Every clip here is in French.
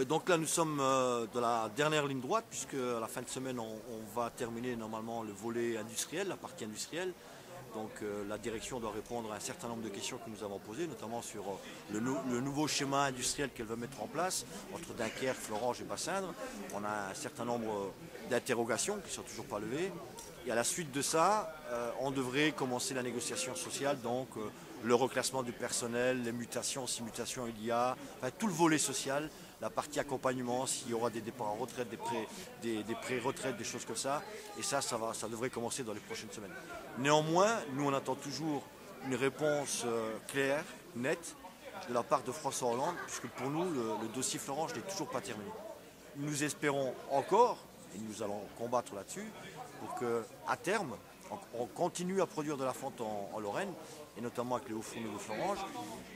Donc là nous sommes dans la dernière ligne droite, puisque à la fin de semaine on va terminer normalement le volet industriel, la partie industrielle. Donc la direction doit répondre à un certain nombre de questions que nous avons posées, notamment sur le nouveau schéma industriel qu'elle veut mettre en place entre Dunkerque, Florange et Bassindre. On a un certain nombre d'interrogations qui ne sont toujours pas levées. Et à la suite de ça, on devrait commencer la négociation sociale, donc le reclassement du personnel, les mutations, si mutations il y a, enfin, tout le volet social, la partie accompagnement, s'il y aura des départs en retraite, des pré-retraites, des choses comme ça. Et ça devrait commencer dans les prochaines semaines. Néanmoins, nous on attend toujours une réponse claire, nette, de la part de François Hollande, puisque pour nous, le dossier Florange n'est toujours pas terminé. Nous espérons encore, et nous allons combattre là-dessus, pour qu'à terme, on continue à produire de la fonte en Lorraine, et notamment avec les hauts fourneaux de Florange.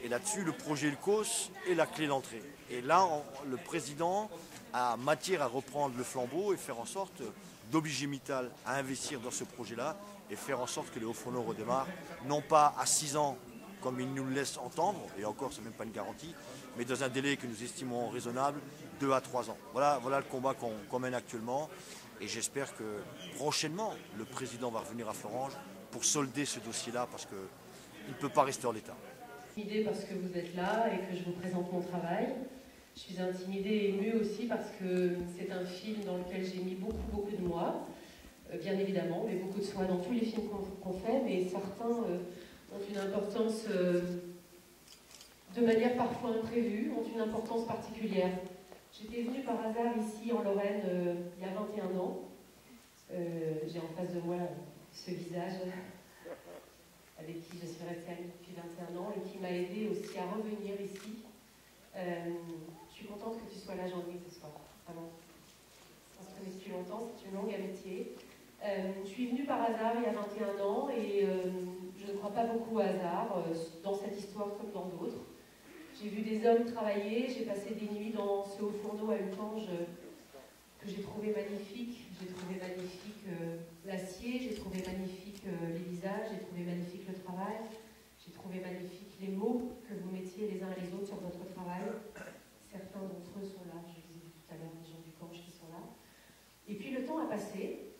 Et là-dessus, le projet Ilcos est la clé d'entrée. Et là, le président a matière à reprendre le flambeau et faire en sorte d'obliger Mittal à investir dans ce projet-là et faire en sorte que les hauts fourneaux redémarrent, non pas à 6 ans, comme il nous le laisse entendre, et encore, ce n'est même pas une garantie, mais dans un délai que nous estimons raisonnable, 2 à 3 ans. Voilà le combat qu'on mène actuellement. Et j'espère que prochainement, le président va revenir à Florange pour solder ce dossier-là, parce qu'il ne peut pas rester en l'état. Intimidée parce que vous êtes là et que je vous présente mon travail. Je suis intimidée et émue aussi parce que c'est un film dans lequel j'ai mis beaucoup de moi, bien évidemment, mais beaucoup de soi dans tous les films qu'on fait, mais certains ont une importance, de manière parfois imprévue, ont une importance particulière. J'étais venue par hasard ici en Lorraine il y a 21 ans. J'ai en face de moi ce visage avec qui je suis restée amie depuis 21 ans et qui m'a aidée aussi à revenir ici. Je suis contente que tu sois là, Jean-Louis, ce soir. Vraiment. On se connaît depuis longtemps, c'est une longue amitié. Je suis venue par hasard il y a 21 ans et je ne crois pas beaucoup au hasard, dans cette histoire comme dans d'autres. J'ai vu des hommes travailler, j'ai passé des nuits dans ce haut fourneau à Utange que j'ai trouvé magnifique. J'ai trouvé magnifique l'acier, j'ai trouvé magnifique les visages, j'ai trouvé magnifique le travail, j'ai trouvé magnifique les mots que vous mettiez les uns et les autres sur votre travail. Certains d'entre eux sont là, je les ai vus tout à l'heure, les gens du Canche qui sont là. Et puis le temps a passé,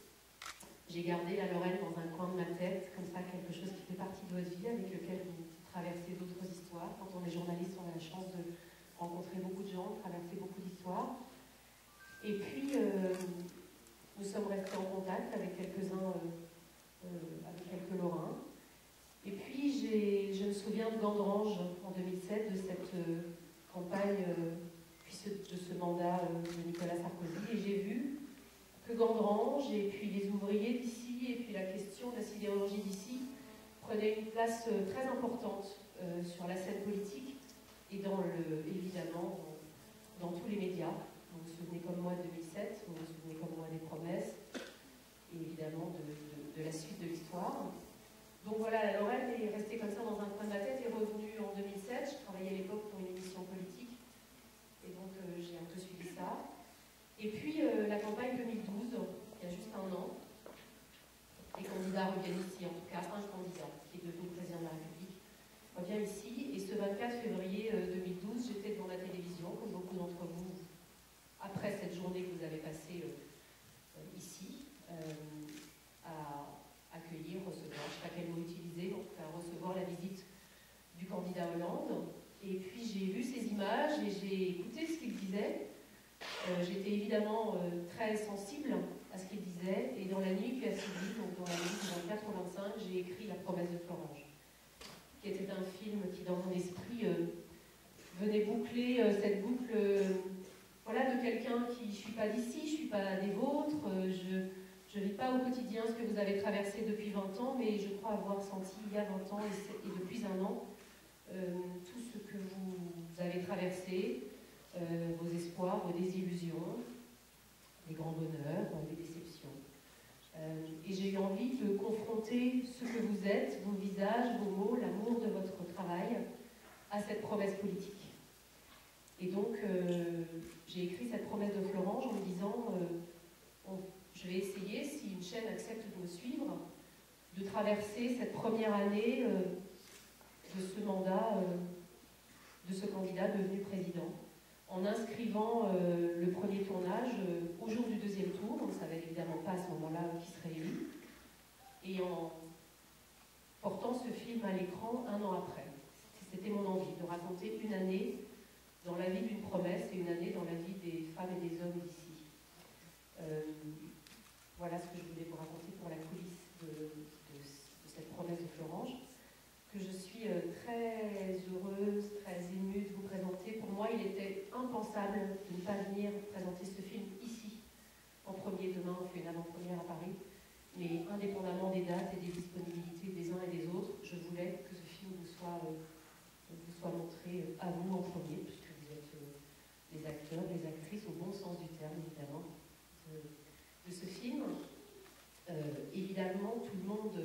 j'ai gardé la Lorraine dans un coin de ma tête, comme ça, quelque chose qui fait partie de votre vie, avec lequel vous traverser d'autres histoires. Quand on est journaliste, on a la chance de rencontrer beaucoup de gens, de traverser beaucoup d'histoires. Et puis, nous sommes restés en contact avec quelques-uns, avec quelques Lorrains. Et puis, je me souviens de Gandrange en 2007, de cette campagne, puis de ce mandat de Nicolas Sarkozy. Et j'ai vu que Gandrange, et puis les ouvriers d'ici, et puis la question de la sidérurgie d'ici, prenait une place très importante sur la scène politique et évidemment dans tous les médias. Vous vous souvenez comme moi de 2007, vous vous souvenez comme moi des promesses et évidemment de la suite de l'histoire. Donc voilà, la Lorraine est restée comme ça dans un coin de ma tête, est revenue en 2007. Je travaillais à l'époque pour une émission politique et donc j'ai un peu suivi ça. Et puis la campagne 2012, il y a juste un an, les candidats reviennent ici, en tout cas un candidat qui est devenu président de la République revient ici. Et ce 24 février 2012, j'étais devant la télévision, comme beaucoup d'entre vous, après cette journée que vous avez passée ici, à accueillir, recevoir, je ne sais pas quel mot utiliser, en tout cas recevoir la visite du candidat Hollande. Et puis j'ai vu ces images et j'ai écouté ce qu'il disait. J'étais évidemment très sensible à ce qu'il disait, et dans la nuit qui a suivi, donc dans la nuit du 24 au 25, j'ai écrit La promesse de Florange, qui était un film qui, dans mon esprit, venait boucler cette boucle voilà, de quelqu'un qui, je ne suis pas d'ici, je ne suis pas des vôtres, je ne vis pas au quotidien ce que vous avez traversé depuis 20 ans, mais je crois avoir senti il y a 20 ans et depuis un an tout ce que vous avez traversé, vos espoirs, vos désillusions, les grands bonheurs, les déceptions. Et j'ai eu envie de confronter ce que vous êtes, vos visages, vos mots, l'amour de votre travail, à cette promesse politique. Et donc, j'ai écrit cette promesse de Florange en me disant je vais essayer, si une chaîne accepte de me suivre, de traverser cette première année de ce mandat, de ce candidat devenu président, en inscrivant le premier tournage au jour du deuxième tour, on ne savait évidemment pas à ce moment-là qui serait élu, et en portant ce film à l'écran un an après. C'était mon envie, de raconter une année dans la vie d'une promesse et une année dans la vie des femmes et des hommes d'ici. Voilà ce que je voulais vous raconter pour la coulisse de cette promesse de Florange, que je suis très heureuse, très émue de vous présenter. Pour moi, il était impensable de ne pas venir présenter ce film ici, en premier. Demain, on fait une avant-première à Paris. Mais indépendamment des dates et des disponibilités des uns et des autres, je voulais que ce film vous soit montré à vous en premier, puisque vous êtes les acteurs, les actrices, au bon sens du terme, évidemment, de ce film. Évidemment, tout le monde,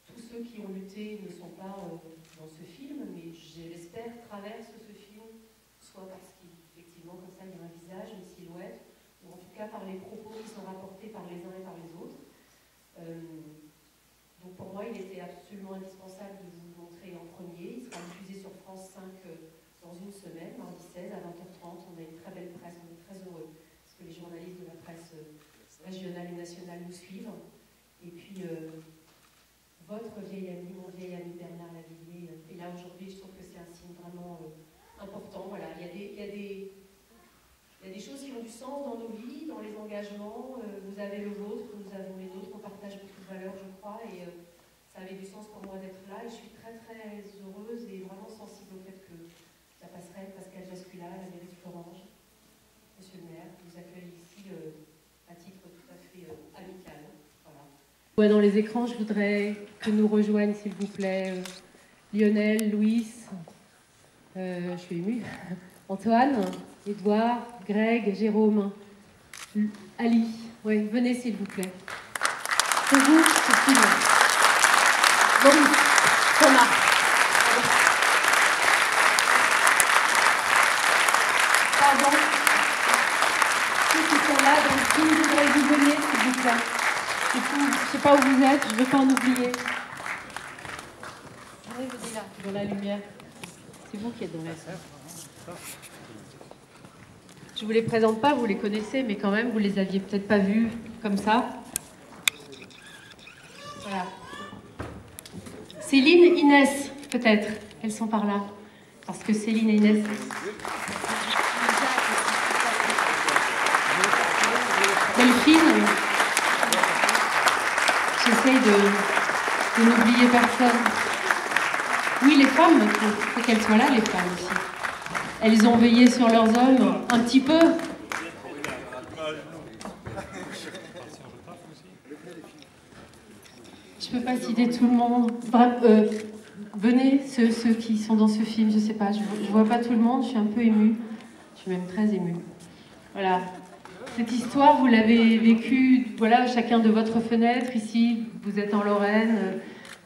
tous ceux qui ont lutté ne sont pas dans ce film, mais je l'espère traversent ce film, soit parce qu'effectivement, comme ça, il y a un visage, une silhouette, ou en tout cas par les propos qui sont rapportés par les uns et par les autres. Donc pour moi, il était absolument indispensable de vous le montrer en premier. Il sera diffusé sur France 5 dans une semaine, mardi 16 à 20h30. On a une très belle presse, on est très heureux, parce que les journalistes de la presse régionale et nationale nous suivent. Et puis, votre vieil ami, mon vieil ami Bernard Lavilliers, est là aujourd'hui. Je trouve que c'est un signe vraiment important. Voilà, il y a des choses qui ont du sens dans nos vies, dans les engagements. Vous avez le vôtre, nous avons les nôtres, on partage beaucoup de valeurs, je crois, et ça avait du sens pour moi d'être là. Et je suis très très heureuse et vraiment sensible au fait que la passerelle Pascal Jascula, la mairie de Florange, monsieur le maire, vous accueille ici à titre tout à fait amical. Voilà. Ouais, dans les écrans, je voudrais que nous rejoignent, s'il vous plaît, Lionel, Louis, je suis émue, Antoine, Édouard, Greg, Jérôme, Ali. Oui, venez s'il vous plaît. C'est vous, c'est film. Maurice, Thomas. Pardon. Ceux qui sont là dans le film, je voudrais que vous veniez s'il vous plaît. Je ne sais pas où vous êtes, je ne veux pas en oublier. Venez, venez là, dans la lumière. C'est vous qui êtes dans la salle. Je ne vous les présente pas, vous les connaissez, mais quand même, vous les aviez peut-être pas vus comme ça. Voilà. Céline, Inès, peut-être. Elles sont par là. Parce que Céline et Inès... Delphine, j'essaye de n'oublier personne. Oui, les femmes, il faut qu'elles soient là, les femmes aussi. Elles ont veillé sur leurs hommes, un petit peu. Je ne peux pas citer tout le monde. Venez, ceux qui sont dans ce film, je ne sais pas, je ne vois pas tout le monde, je suis un peu émue. Je suis même très émue. Voilà. Cette histoire, vous l'avez vécue, voilà, chacun de votre fenêtre. Ici, vous êtes en Lorraine.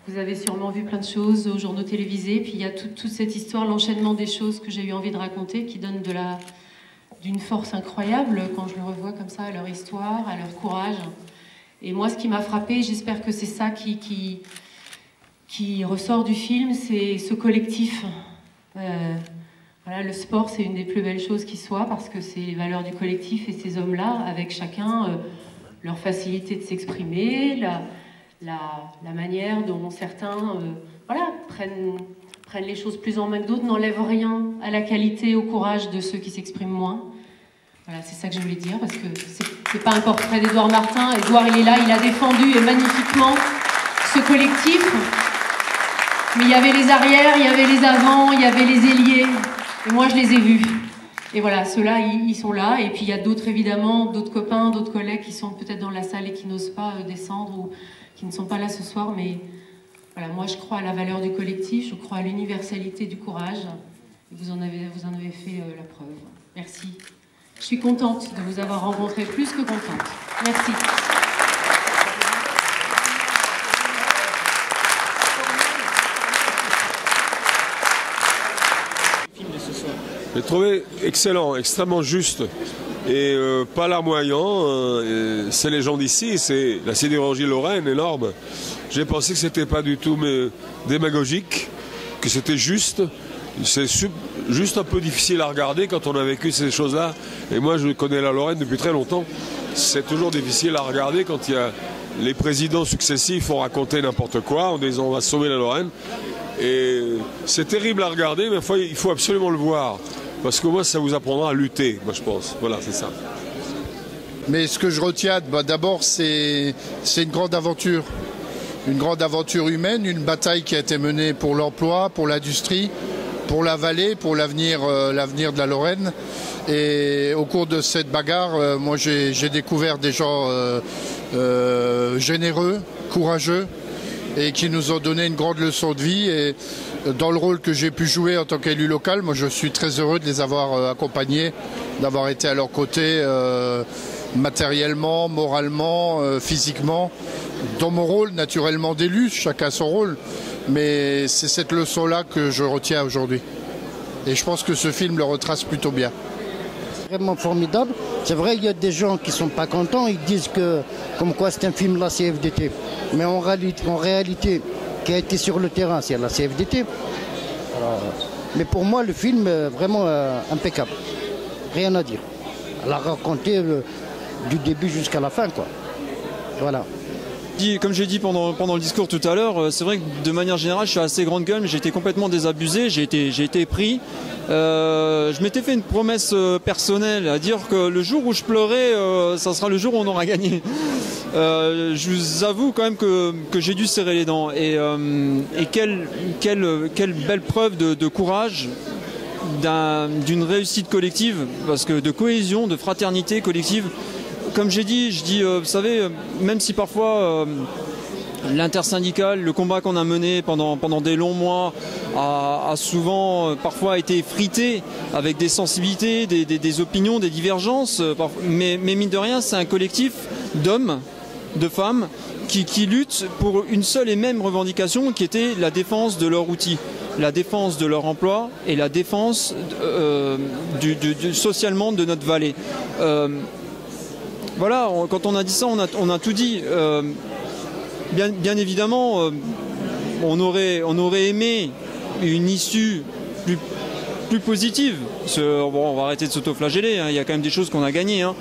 Vous avez sûrement vu plein de choses aux journaux télévisés. Puis il y a toute cette histoire, l'enchaînement des choses que j'ai eu envie de raconter, qui donne d'une force incroyable quand je le revois comme ça, à leur histoire, à leur courage. Et moi, ce qui m'a frappée, j'espère que c'est ça qui ressort du film, c'est ce collectif. Voilà, le sport, c'est une des plus belles choses qui soit, parce que c'est les valeurs du collectif et ces hommes-là, avec chacun leur facilité de s'exprimer, la manière dont certains voilà, prennent les choses plus en main que d'autres, n'enlèvent rien à la qualité, au courage de ceux qui s'expriment moins. Voilà, c'est ça que je voulais dire, parce que c'est pas un portrait d'Édouard Martin. Édouard, il est là, il a défendu magnifiquement ce collectif. Mais il y avait les arrières, il y avait les avants, il y avait les ailiers. Et moi, je les ai vus. Et voilà, ceux-là, ils sont là. Et puis, il y a d'autres, évidemment, d'autres copains, d'autres collègues qui sont peut-être dans la salle et qui n'osent pas descendre ou qui ne sont pas là ce soir. Mais voilà, moi, je crois à la valeur du collectif, je crois à l'universalité du courage. Et vous en avez fait la preuve. Merci. Je suis contente de vous avoir rencontré, plus que contente. Merci. J'ai trouvé excellent, extrêmement juste et pas larmoyant. C'est les gens d'ici, c'est la sidérurgie lorraine énorme. J'ai pensé que c'était pas du tout démagogique, que c'était juste. C'est juste un peu difficile à regarder quand on a vécu ces choses-là. Et moi, je connais la Lorraine depuis très longtemps. C'est toujours difficile à regarder quand il y a les présidents successifs font raconter n'importe quoi en disant on va sauver la Lorraine. Et c'est terrible à regarder, mais il faut absolument le voir. Parce qu'au moins, ça vous apprendra à lutter, moi je pense. Voilà, c'est ça. Mais ce que je retiens, d'abord, c'est une grande aventure. Une grande aventure humaine, une bataille qui a été menée pour l'emploi, pour l'industrie, pour la vallée, pour l'avenir de la Lorraine. Et au cours de cette bagarre, moi j'ai découvert des gens généreux, courageux, et qui nous ont donné une grande leçon de vie. Et dans le rôle que j'ai pu jouer en tant qu'élu local, moi je suis très heureux de les avoir accompagnés, d'avoir été à leur côté matériellement, moralement, physiquement. Dans mon rôle, naturellement d'élu, chacun son rôle, mais c'est cette leçon-là que je retiens aujourd'hui. Et je pense que ce film le retrace plutôt bien. Vraiment formidable. C'est vrai, il y a des gens qui ne sont pas contents, ils disent que, comme quoi c'est un film de la CFDT. Mais en réalité, qui a été sur le terrain, c'est la CFDT. Alors, mais pour moi, le film est vraiment impeccable. Rien à dire. Elle a raconté du début jusqu'à la fin, quoi. Voilà. Comme j'ai dit pendant le discours tout à l'heure, c'est vrai que de manière générale, je suis assez grande gueule, mais j'ai été complètement désabusé, j'ai été pris. Je m'étais fait une promesse personnelle à dire que le jour où je pleurais, ça sera le jour où on aura gagné. Je vous avoue quand même que j'ai dû serrer les dents. Et quelle belle preuve de courage, d'une réussite collective, parce que de cohésion, de fraternité collective. Comme j'ai dit, vous savez, même si parfois l'intersyndical, le combat qu'on a mené pendant des longs mois a souvent parfois été effrité avec des sensibilités, des opinions, des divergences, mais mine de rien, c'est un collectif d'hommes, de femmes qui luttent pour une seule et même revendication qui était la défense de leur outil, la défense de leur emploi et la défense socialement de notre vallée. Voilà, quand on a dit ça, on a tout dit. Bien évidemment, on aurait aimé une issue plus positive. Bon, on va arrêter de s'autoflageller, hein, il y a quand même des choses qu'on a gagnées. Hein,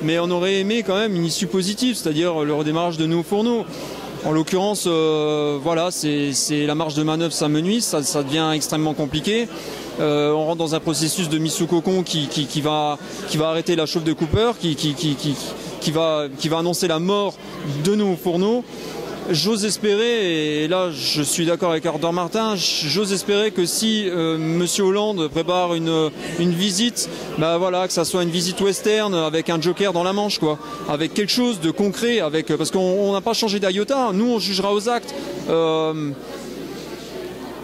mais on aurait aimé quand même une issue positive, c'est-à-dire le redémarrage de nos fourneaux. En l'occurrence, voilà, c'est la marge de manœuvre s'amenuise, ça devient extrêmement compliqué. On rentre dans un processus de mise sous cocon qui va arrêter la chauffe de Cooper, qui va annoncer la mort de nos fourneaux. J'ose espérer, et là je suis d'accord avec Ardor Martin, j'ose espérer que si Monsieur Hollande prépare une visite, bah voilà, que ça soit une visite western avec un joker dans la manche, quoi, avec quelque chose de concret, parce qu'on n'a pas changé d'iota, nous on jugera aux actes.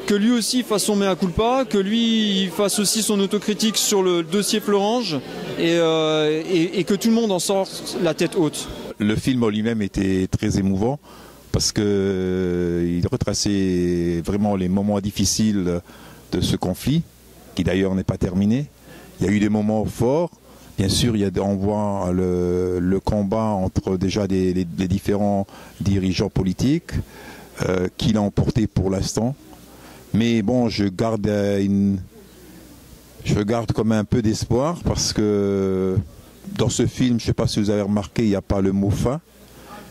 Que lui aussi fasse son mea culpa, que lui fasse aussi son autocritique sur le dossier Florange, et que tout le monde en sorte la tête haute. Le film en lui-même était très émouvant, parce qu'il retraçait vraiment les moments difficiles de ce conflit, qui d'ailleurs n'est pas terminé. Il y a eu des moments forts. Bien sûr, on voit le combat entre déjà les différents dirigeants politiques, qui l'ont emporté pour l'instant. Mais bon, je garde comme un peu d'espoir, parce que dans ce film, je ne sais pas si vous avez remarqué, il n'y a pas le mot fin.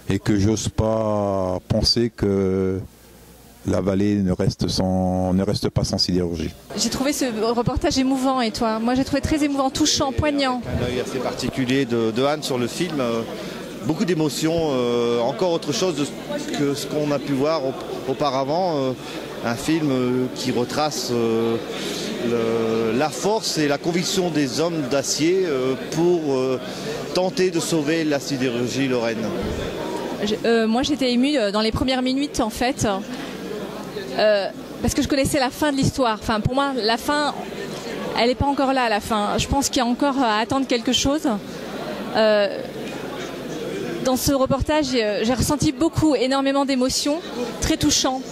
Et que j'ose pas penser que la vallée ne reste pas sans sidérurgie. J'ai trouvé ce reportage émouvant, et toi? Moi j'ai trouvé très émouvant, touchant, poignant. Un œil assez particulier de Anne sur le film, beaucoup d'émotions, encore autre chose que ce qu'on a pu voir auparavant, un film qui retrace la force et la conviction des hommes d'acier pour tenter de sauver la sidérurgie lorraine. Moi j'étais émue dans les premières minutes en fait, parce que je connaissais la fin de l'histoire. Enfin, pour moi la fin, elle n'est pas encore là à la fin. Je pense qu'il y a encore à attendre quelque chose. Dans ce reportage, j'ai ressenti énormément d'émotions, très touchant.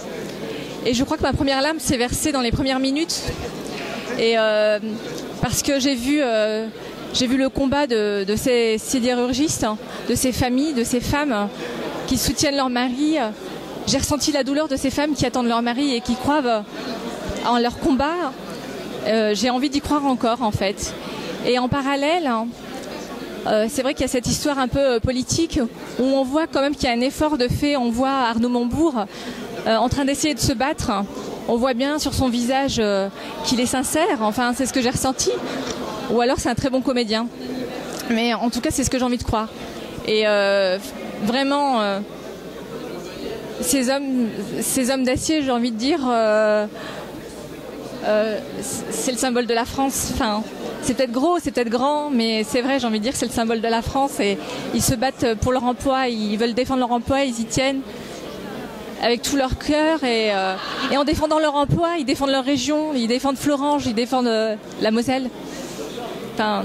Et je crois que ma première larme s'est versée dans les premières minutes. Et parce que j'ai vu le combat de ces sidérurgistes, de ces familles, de ces femmes qui soutiennent leur mari. J'ai ressenti la douleur de ces femmes qui attendent leur mari et qui croient en leur combat. J'ai envie d'y croire encore, en fait. Et en parallèle, c'est vrai qu'il y a cette histoire un peu politique où on voit quand même qu'il y a un effort de fait. On voit Arnaud Montebourg en train d'essayer de se battre. On voit bien sur son visage qu'il est sincère. Enfin, c'est ce que j'ai ressenti. Ou alors c'est un très bon comédien. Mais en tout cas, c'est ce que j'ai envie de croire. Et vraiment, ces hommes d'acier, j'ai envie de dire, c'est le symbole de la France. Enfin, c'est peut-être gros, c'est peut-être grand, mais c'est vrai, j'ai envie de dire que c'est le symbole de la France. Et ils se battent pour leur emploi, ils veulent défendre leur emploi, ils y tiennent avec tout leur cœur. Et en défendant leur emploi, ils défendent leur région, ils défendent Florange, ils défendent la Moselle. Enfin,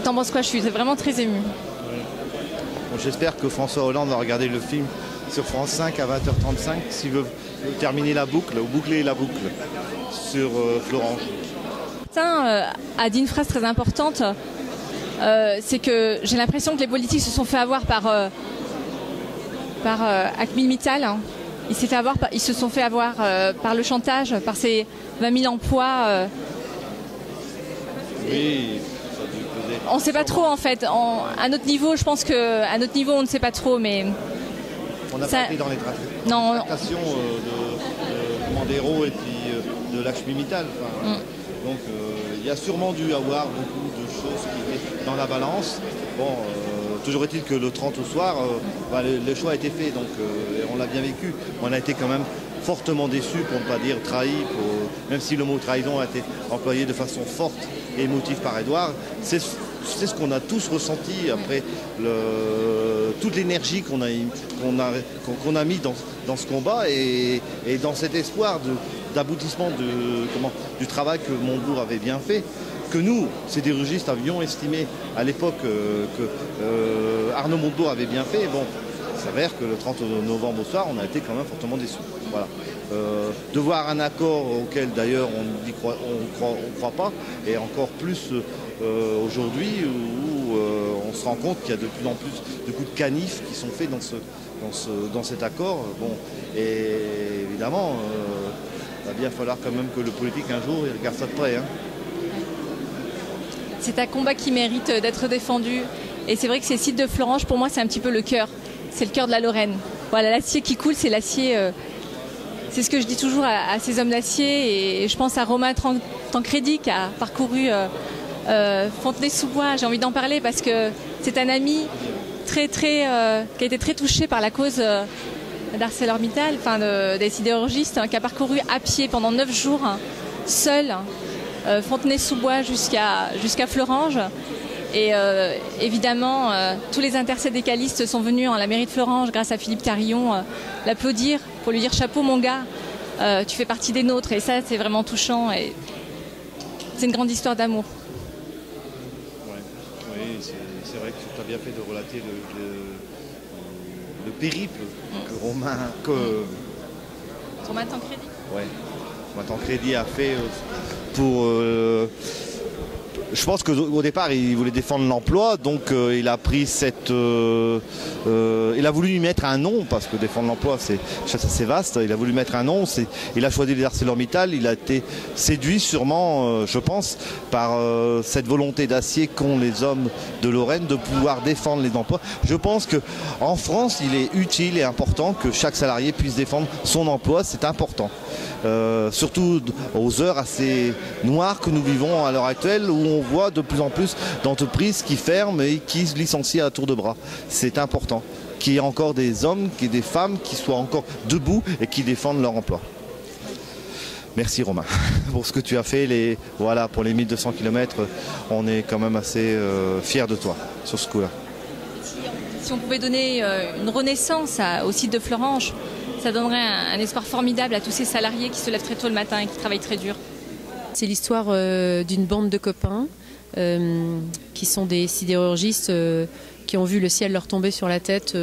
t'en penses quoi? Je suis vraiment très émue. Bon, j'espère que François Hollande va regarder le film sur France 5 à 20h35 s'il veut terminer la boucle ou boucler la boucle sur Florange. A dit une phrase très importante, c'est que j'ai l'impression que les politiques se sont fait avoir par Akmil Mittal. Ils se sont fait avoir par le chantage, par ces 20 000 emplois. Oui. On ne sait pas trop en fait. À notre niveau, je pense qu'à notre niveau, on ne sait pas trop, mais on n'a pas été dans les tractations de Mandero et puis de Lakshmi Mittal. Enfin, donc il y a sûrement dû avoir beaucoup de choses qui étaient dans la balance. Bon, toujours est-il que le 30 au soir, le choix a été fait, donc on l'a bien vécu. On a été quand même fortement déçus, pour ne pas dire trahis, même si le mot trahison a été employé de façon forte et émotive par Édouard. C'est ce qu'on a tous ressenti après toute l'énergie qu'on a mis dans ce combat et dans cet espoir d'aboutissement du travail que Montebourg avait bien fait, que nous, sidérurgistes, avions estimé à l'époque que Arnaud Montebourg avait bien fait. Bon, il s'avère que le 30 novembre au soir, on a été quand même fortement déçus. Voilà. De voir un accord auquel d'ailleurs on croit pas, et encore plus aujourd'hui où on se rend compte qu'il y a de plus en plus de coups de canif qui sont faits dans cet accord. Bon, et évidemment, il va bien falloir quand même que le politique un jour il regarde ça de près. Hein. C'est un combat qui mérite d'être défendu. Et c'est vrai que ces sites de Florange, pour moi, c'est un petit peu le cœur. C'est le cœur de la Lorraine. Voilà, l'acier qui coule, c'est l'acier. C'est ce que je dis toujours à ces hommes d'acier. Et je pense à Romain Tancredi qui a parcouru Fontenay-sous-Bois. J'ai envie d'en parler parce que c'est un ami qui a été très touché par la cause d'ArcelorMittal, des sidérurgistes, qui a parcouru à pied pendant 9 jours, seul, Fontenay-sous-Bois jusqu'à Florange. Et évidemment, tous les intersyndicalistes sont venus à la mairie de Florange, grâce à Philippe Carillon, l'applaudir pour lui dire « Chapeau mon gars, tu fais partie des nôtres ». Et ça, c'est vraiment touchant et c'est une grande histoire d'amour. Oui, c'est vrai que tu as bien fait de relater le périple que Romain Tancredi. Ouais, Romain Tancredi a fait pour... Je pense qu'au départ, il voulait défendre l'emploi, donc il a pris il a voulu lui mettre un nom, parce que défendre l'emploi, c'est vaste. Il a voulu mettre un nom, il a choisi les ArcelorMittal. Il a été séduit sûrement, je pense, par cette volonté d'acier qu'ont les hommes de Lorraine de pouvoir défendre les emplois. Je pense qu'en France, il est utile et important que chaque salarié puisse défendre son emploi, c'est important. Surtout aux heures assez noires que nous vivons à l'heure actuelle, où on voit de plus en plus d'entreprises qui ferment et qui se licencient à tour de bras. C'est important qu'il y ait encore des hommes, qu'il y ait des femmes qui soient encore debout et qui défendent leur emploi. Merci Romain pour ce que tu as fait. Pour les 1200 km, on est quand même assez fiers de toi sur ce coup-là. Si on pouvait donner une renaissance au site de Florange, ça donnerait un espoir formidable à tous ces salariés qui se lèvent très tôt le matin et qui travaillent très dur. C'est l'histoire d'une bande de copains qui sont des sidérurgistes qui ont vu le ciel leur tomber sur la tête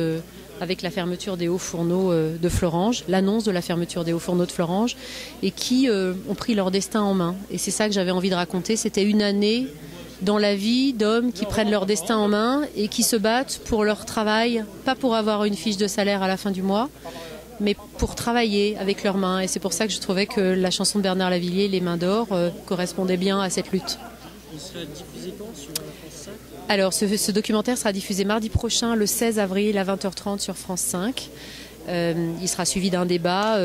avec la fermeture des hauts fourneaux de Florange, l'annonce de la fermeture des hauts fourneaux de Florange, et qui ont pris leur destin en main. Et c'est ça que j'avais envie de raconter. C'était une année dans la vie d'hommes qui prennent leur destin en main et qui se battent pour leur travail, pas pour avoir une fiche de salaire à la fin du mois, mais pour travailler avec leurs mains. Et c'est pour ça que je trouvais que la chanson de Bernard Lavilliers, Les Mains d'Or, correspondait bien à cette lutte. Il sera diffusé quand sur France 5 ? Alors, ce documentaire sera diffusé mardi prochain, le 16 avril à 20h30 sur France 5. Il sera suivi d'un débat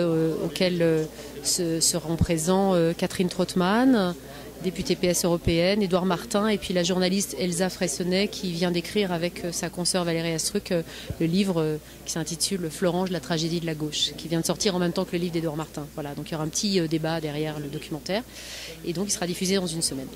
auquel seront présents Catherine Trottmann, députée PS européenne, Édouard Martin, et puis la journaliste Elsa Freyssonnet qui vient d'écrire avec sa consoeur Valérie Astruc le livre qui s'intitule Florange, la tragédie de la gauche, qui vient de sortir en même temps que le livre d'Édouard Martin. Voilà, donc il y aura un petit débat derrière le documentaire, et donc il sera diffusé dans une semaine.